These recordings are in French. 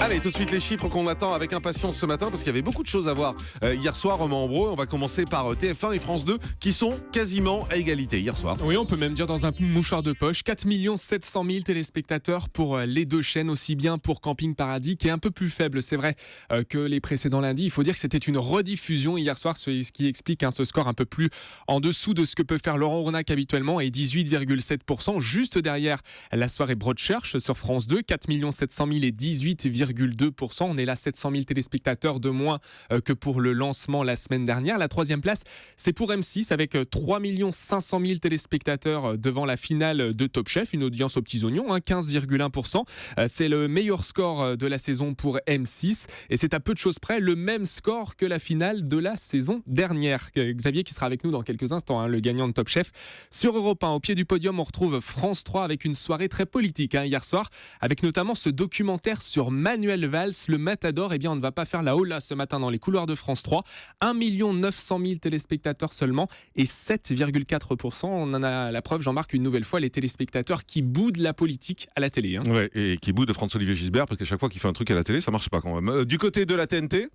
Allez, tout de suite les chiffres qu'on attend avec impatience ce matin parce qu'il y avait beaucoup de choses à voir hier soir, Romain Ambro. On va commencer par TF1 et France 2 qui sont quasiment à égalité hier soir. Oui, on peut même dire dans un mouchoir de poche, 4 700 000 téléspectateurs pour les deux chaînes, aussi bien pour Camping Paradis qui est un peu plus faible, c'est vrai, que les précédents lundis. Il faut dire que c'était une rediffusion hier soir, ce qui explique ce score un peu plus en dessous de ce que peut faire Laurent Ronac habituellement, et 18,7%. Juste derrière la soirée Broadchurch sur France 2, 4 700 000 et 18,2%. On est là 700 000 téléspectateurs de moins que pour le lancement la semaine dernière. La troisième place, c'est pour M6 avec 3 500 000 téléspectateurs devant la finale de Top Chef, une audience aux petits oignons, 15,1%. C'est le meilleur score de la saison pour M6 et c'est à peu de choses près le même score que la finale de la saison dernière. Xavier qui sera avec nous dans quelques instants, le gagnant de Top Chef. Sur Europe 1, au pied du podium, on retrouve France 3 avec une soirée très politique hier soir, avec notamment ce documentaire sur Manuel Valls, le Matador. Eh bien, on ne va pas faire la hola ce matin dans les couloirs de France 3. 1 900 000 téléspectateurs seulement et 7,4%. On en a la preuve, Jean-Marc, une nouvelle fois, les téléspectateurs qui boudent la politique à la télé. Ouais, et qui boudent François-Olivier Gisbert parce qu'à chaque fois qu'il fait un truc à la télé, ça marche pas quand même. Du côté de la TNT,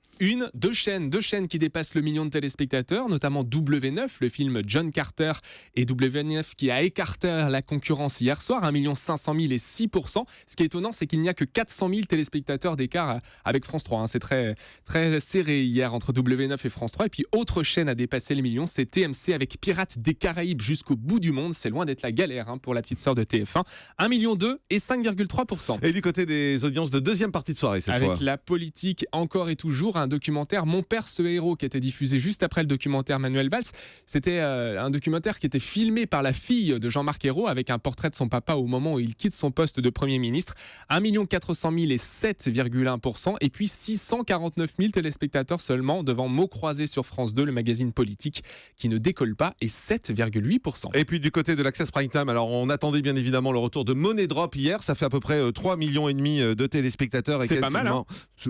deux chaînes qui dépassent le million de téléspectateurs, notamment W9, le film John Carter, et W9 qui a écarté la concurrence hier soir, 1 500 000 et 6%. Ce qui est étonnant, c'est qu'il n'y a que 400 000 téléspectateurs d'écart avec France 3. C'est très, très serré hier entre W9 et France 3. Et puis, autre chaîne à dépasser les millions, c'est TMC avec Pirates des Caraïbes jusqu'au bout du monde. C'est loin d'être la galère pour la petite sœur de TF1. 1,2 million et 5,3%. Et du côté des audiences de deuxième partie de soirée, cette fois. Avec la politique encore et toujours, un documentaire Mon père, ce héros, qui a été diffusé juste après le documentaire Manuel Valls. C'était un documentaire qui était filmé par la fille de Jean-Marc Ayrault avec un portrait de son papa au moment où il quitte son poste de Premier ministre. 1 400 000 et 7,1%. Et puis 649 000 téléspectateurs seulement devant Mots croisés sur France 2, le magazine politique qui ne décolle pas, et 7,8%. Et puis du côté de l'Access Prime Time, alors on attendait bien évidemment le retour de Money Drop hier. Ça fait à peu près 3,5 millions de téléspectateurs. C'est pas mal,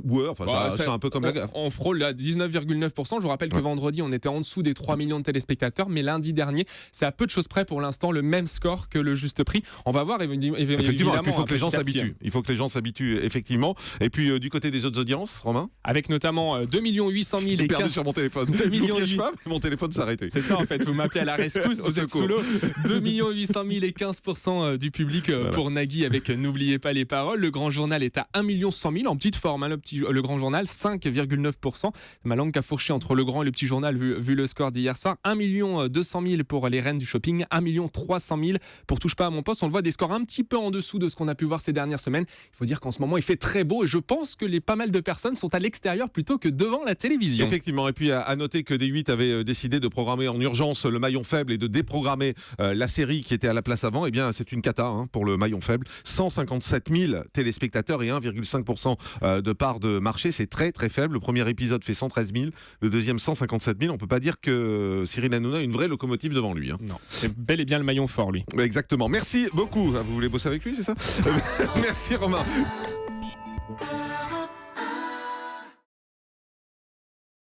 Ouais, enfin, c'est un peu comme la gaffe. On frôle à 19,9%. Je vous rappelle que vendredi, on était en dessous des 3 millions de téléspectateurs, mais lundi dernier, c'est à peu de choses près pour l'instant le même score que le juste prix. On va voir évidemment. Il faut que les gens s'habituent. Il faut que les gens s'habituent, effectivement. Et puis du côté des autres audiences, Romain, avec notamment 2 800 000 et perdu sur mon téléphone. 2 je vous piège pas, mais mon téléphone s'est arrêté. C'est ça en fait, vous m'appelez à la rescousse, vous êtes sous l'eau. 2 800 000 et 15% du public pour Nagui avec N'oubliez pas les paroles. Le Grand Journal est à 1 100 000 en petite forme, le Grand Journal, 5,9%. Ma langue a fourché entre le Grand et le Petit Journal vu le score d'hier soir. 1 200 000 pour les reines du shopping, 1 300 000 pour Touche pas à mon poste. On le voit, des scores un petit peu en dessous de ce qu'on a pu voir ces dernières semaines. Il faut dire qu'en ce moment il fait très beau et je pense que pas mal de personnes sont à l'extérieur plutôt que devant la télévision. Effectivement, et puis à noter que D8 avait décidé de programmer en urgence le maillon faible et de déprogrammer la série qui était à la place avant. Eh bien, c'est une cata pour le maillon faible. 157 000 téléspectateurs et 1,5% de part de marché. C'est très très faible. Le premier épisode fait 113 000, le deuxième 157 000. On peut pas dire que Cyril Hanouna a une vraie locomotive devant lui. Non, c'est bel et bien le maillon fort, lui. Exactement. Merci beaucoup. Vous voulez bosser avec lui, c'est ça? Merci Romain.